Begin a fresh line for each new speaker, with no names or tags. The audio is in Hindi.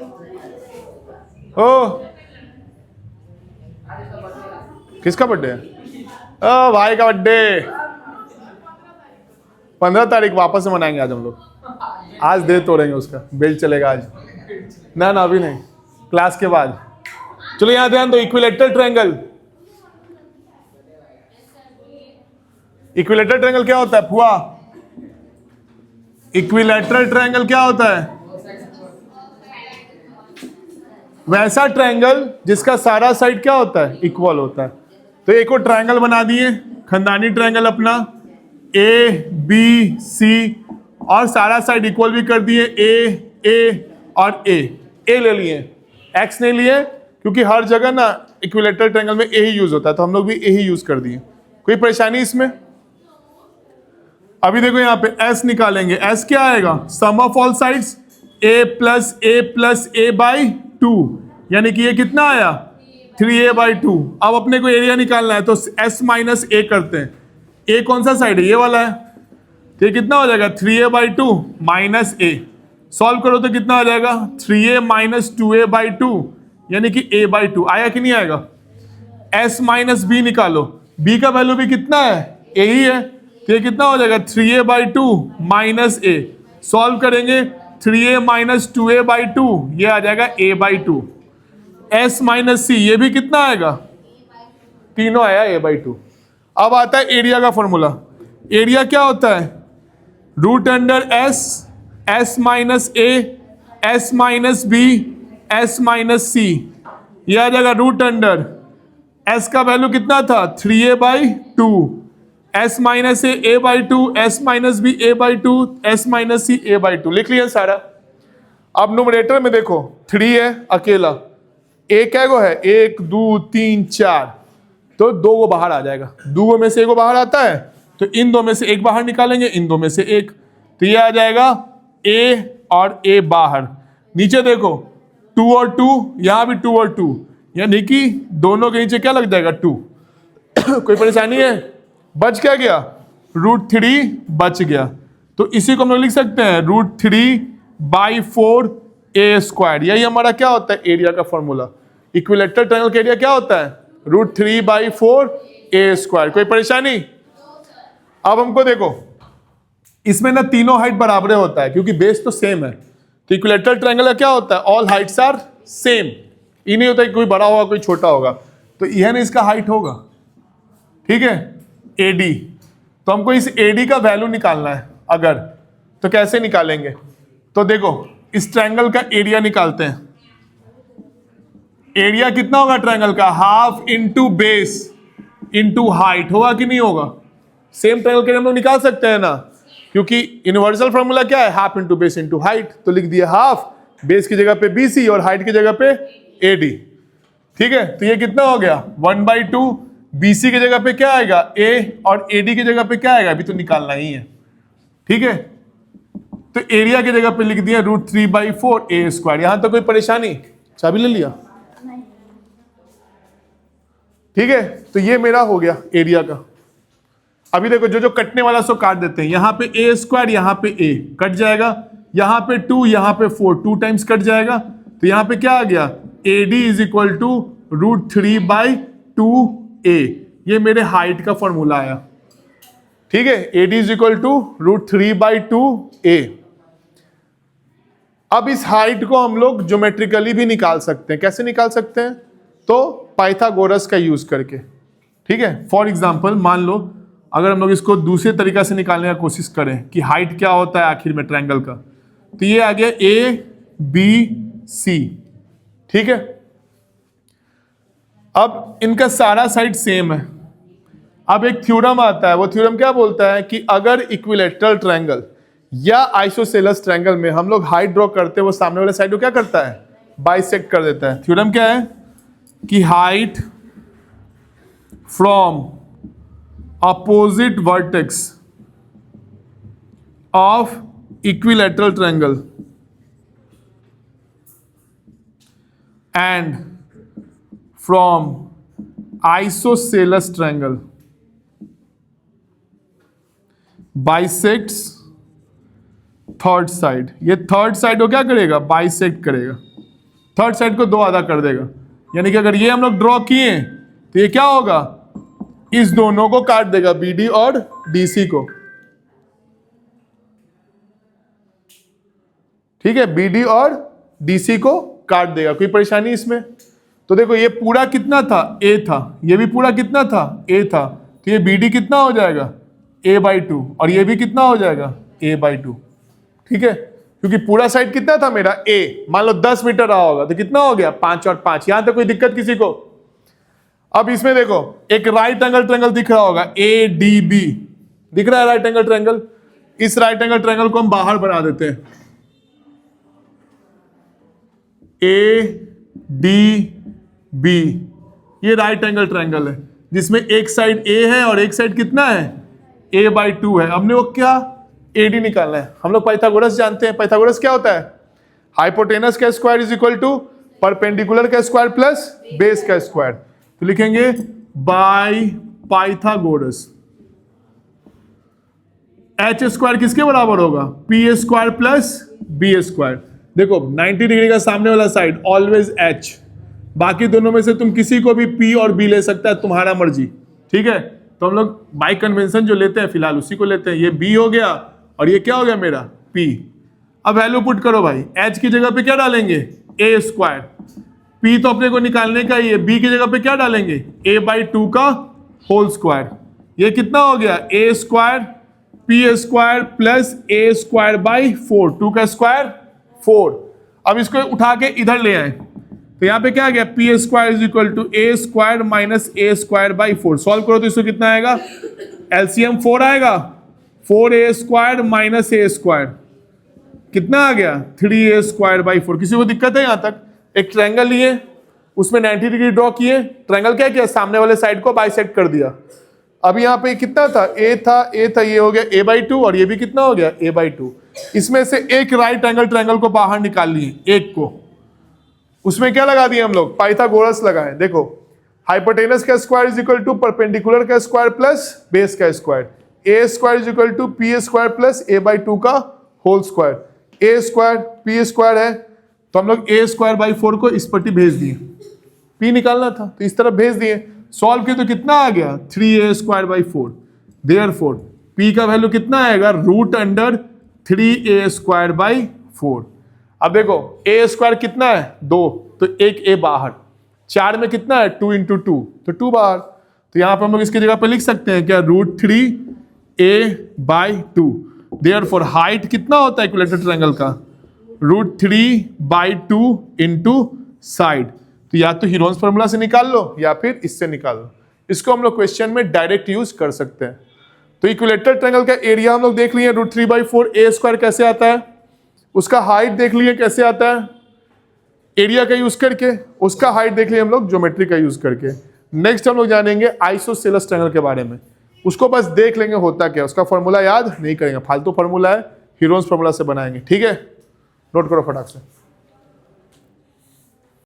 ओ किसका बर्थडे है? ओ भाई का बर्थडे 15 तारीख वापस से मनाएंगे आज हम लोग। आज दे तोड़ेंगे उसका, बेल्ट चलेगा आज। ना ना अभी नहीं, क्लास के बाद। चलो यहां ध्यान दो, इक्विलेटरल ट्रायंगल। इक्विलेटरल ट्रायंगल क्या होता है फुआ? इक्विलेटरल ट्रायंगल क्या होता है? वैसा ट्रायंगल जिसका सारा साइड क्या होता है? इक्वल होता है। तो एक और ट्रायंगल बना दिए, खानदानी ट्रायंगल अपना, ए बी सी, और सारा साइड इक्वल भी कर दिए, ए और ए ले लिए, एक्स नहीं लिए, क्योंकि हर जगह ना इक्विलेटरल ट्रायंगल में ए ही यूज होता है, तो हम लोग भी ए ही यूज कर दिए। कोई परेशानी इसमें? अभी देखो यहाँ पे एस निकालेंगे, एस क्या आएगा? Sum of all sides plus A by 2, यानी कि ये कितना आया? 3a/2। अब अपने को एरिया निकालना है तो s माइनस ए करते हैं। ए कौन सा साइड है? ये वाला है, तो ये कितना हो जाएगा? 3a/2 माइनस ए। सॉल्व करो तो कितना हो जाएगा? 3a माइनस 2a/2, यानी कि a/2 आया कि नहीं आएगा? s माइनस बी निकालो, b का वैल्यू भी कितना है? a ही है, तो ये कितना हो जाएगा? 3a/2 माइनस ए। सॉल्व करेंगे 3a माइनस 2a/2, ये आ जाएगा a/2। s माइनस सी, ये भी कितना आएगा? तीनों आया a/2। अब आता है एरिया का फॉर्मूला। एरिया क्या होता है? Root under S minus A, S minus B, S minus C, ये आ जाएगा रूट अंडर एस का वैल्यू कितना था? 3a/2, S minus a/2, S minus B a/2, S minus C a/2। लिख लिया सारा। अब न्यूमरेटर में देखो 3 है अकेला, ए क्या गो है? 1 2 3 4, तो 2 गो बाहर आ जाएगा। 2 गो में से 1 गो बाहर आता है, तो इन 2 में से 1 बाहर निकालेंगे, इन 2 में से 1, तो ये आ जाएगा ए और ए बाहर। नीचे देखो 2 और 2, यहां भी 2 और 2, यानी कि दोनों के नीचे क्या लग जाएगा? 2। कोई परेशानी है? बच क्या गया? √3 बच गया, तो इसी को हम लोग लिख सकते हैं √3/4 a²। यही हमारा क्या होता है? एरिया का फॉर्मूला। इक्विलेटरल ट्रायंगल का एरिया क्या होता है? √3/4 a²। कोई परेशानी? अब हमको देखो, इसमें ना तीनों हाइट बराबर होता है, क्योंकि बेस तो सेम है। तो इक्विलेटरल ट्रायंगल का क्या होता है? All heights are same. ये नहीं होता कि कोई बड़ा होगा कोई छोटा होगा, तो यह ना इसका हाइट होगा, ठीक है, एडी। तो हमको इस एडी का वैल्यू निकालना है अगर, तो कैसे निकालेंगे? तो देखो इस ट्रायंगल का एरिया निकालते हैं। एरिया कितना होगा ट्रायंगल का? Half into base into height, होगा कि नहीं होगा? सेम ट्रायंगल के हम लोग निकाल सकते हैं ना, क्योंकि यूनिवर्सल फॉर्मूला क्या है? Half into base into height. तो लिख दिया हाफ, बेस की जगह पे बीसी और हाइट की जगह पे एडी, ठीक है। तो ये कितना हो गया? 1/2। बीसी की जगह पे क्या आएगा? ए, और एडी की जगह पे क्या आएगा? अभी तो निकालना ही है, ठीक है। तो एरिया की जगह पे लिख दिया √3/4 a²। यहां तो कोई परेशानी? चाबी ले लिया, ठीक है। तो ये मेरा हो गया एरिया का। अभी देखो जो जो कटने वाला सो काट देते हैं। यहां पे a², यहां पे a कट जाएगा, यहां पे 2, यहां पे 4, 2 टाइम्स कट जाएगा। तो यहां पे क्या आ गया? AD is equal to √3/2a। ये मेरे हाइट का फॉर्मूला आया, ठीक है। AD is equal to √3/2a। अब इस हाइट को हम लोग ज्योमेट्रिकली भी निकाल सकते हैं। कैसे निकाल सकते हैं? तो पाइथागोरस का यूज करके, ठीक है। फॉर एग्जाम्पल मान लो अगर हम लोग इसको दूसरे तरीका से निकालने का कोशिश करें कि हाइट क्या होता है आखिर में ट्रायंगल का, तो ये आ गया ABC, ठीक है। अब इनका सारा साइड सेम है। अब एक थ्योरम आता है, वो थ्योरम क्या बोलता है कि अगर इक्विलेटरल ट्रायंगल या आइसोसेलेस ट्रायंगल में हम लोग हाइट ड्रॉ करते हैं, वो सामने वाले साइड को क्या करता है? बाइसेक्ट कर देता है। थ्योरम क्या है कि height from opposite vertex of equilateral triangle and from isosceles triangle bisects third side। ये थर्ड साइड को क्या करेगा? बाइसेक्ट करेगा। थर्ड साइड को 2 आधा कर देगा। यानी कि अगर ये हम लोग ड्रॉ किए तो ये क्या होगा, इस दोनों को काट देगा, BD और DC को। ठीक है, BD और DC को काट देगा। कोई परेशानी इसमें? तो देखो ये पूरा कितना था, A था, ये भी पूरा कितना था, A था, तो ये BD कितना हो जाएगा, A/2, और ये भी कितना हो जाएगा, A/2। ठीक है, क्योंकि पूरा साइड कितना था मेरा, A, मान लो 10 मीटर रहा होगा तो कितना हो गया, 5 और 5। यहां तक कोई दिक्कत किसी को? अब इसमें देखो एक राइट एंगल ट्रायंगल दिख रहा होगा, ADB दिख रहा है, राइट एंगल ट्रायंगल। इस राइट एंगल ट्रायंगल को हम बाहर बना देते हैं, ADB, ये राइट एंगल ट्रायंगल है जिसमें एक साइड A है और एक साइड कितना है, A/2 है। हमने वो क्या, AD निकालना है। हम लोग पाइथागोरस जानते हैं, पाइथागोरस क्या होता है, हाइपोटेनस का square is equal to perpendicular का स्क्वायर प्लस बेस का स्क्वायर। तो लिखेंगे बाय पाइथागोरस H स्क्वायर किसके बराबर होगा, P square plus B square. देखो 90 डिग्री का सामने वाला साइड ऑलवेज H, बाकी दोनों में से तुम किसी को भी P और B ले सकता है, तुम्हारा मर्जी। ठीक है, तो हम लोग बाय कन्वेंशन जो लेते हैं फिलहाल उसी को लेते हैं। ये B हो गया और ये क्या हो गया मेरा, P। अब वैल्यू पुट करो भाई, H की जगह पे क्या डालेंगे, A स्क्वायर। P तो अपने को निकालने का ही है, B की जगह पे क्या डालेंगे, A/2 का होल स्क्वायर। ये कितना हो गया, A square P square plus A square by 4, 2 का स्क्वायर 4। अब इसको उठा के इधर ले आए तो यहाँ पे क्या आ गया, P square is equal to A square minus A square by 4। Solve करो तो इसको कितना आएगा, LCM 4 आएगा, 4A square minus A square कितना आ गया, 3A स्क्वायर बाई 4। किसी को दिक्कत है यहाँ तक? एक ट्रायंगल लिए, उसमें 90 डिग्री ड्रॉ किए, ट्रायंगल क्या किया, सामने वाले साइड को बाइसेक्ट कर दिया। अब यहाँ पे कितना था, A था, ये हो गया A/2 और ये भी कितना हो गया, A/2। इसमें से एक राइट एंगल ट्रायंगल को बाहर निकाल लिए, एक को, उसमें क्या लगा दिए हम लोग, पाइथागोरस लगाए। देखो हाइपोटेनस का square is equal to perpendicular का स्क्वायर प्लस बेस का square. A square is equal to P square plus A/2 का whole square. A square P square है तो हम लोग A स्क्वायर बाई 4 को इस पट्टी भेज दिए, P निकालना था तो इस तरफ भेज दिए। सॉल्व किए तो कितना आ गया, 3A square by 4। Therefore P का वैल्यू कितना आएगा, root under 3A square by 4। अब देखो A स्क्वायर कितना है, 2, तो एक A बाहर, 4 में कितना है, 2 × 2, तो 2 बाहर। तो यहाँ पर हम लोग इसकी जगह पे लिख सकते हैं क्या, √3A/2। देयरफॉर हाइट कितना होता है इक्विलेटरल ट्रायंगल का, √3/2 इंटू साइड। तो या तो हीरोन्स फॉर्मूला से निकाल लो या फिर इससे निकाल लो। इसको हम लोग क्वेश्चन में डायरेक्ट यूज कर सकते हैं। तो इक्विलेटरल ट्रायंगल का एरिया हम लोग देख लिए, √3/4। A स्क्वायर कैसे आता है, उसका हाइट देख लिए कैसे आता है, एरिया का यूज करके। उसका हाइट देख लिए हम लोग ज्योमेट्री का यूज करके। नेक्स्ट हम लोग जानेंगे आइसोसेलेस ट्रायंगल के बारे में, उसको बस देख लेंगे होता क्या, उसका फॉर्मूला याद नहीं करेंगे, फालतू फॉर्मूला है, हीरोन्स फॉर्मूला से बनाएंगे। ठीक है, नोट करो फटाक से।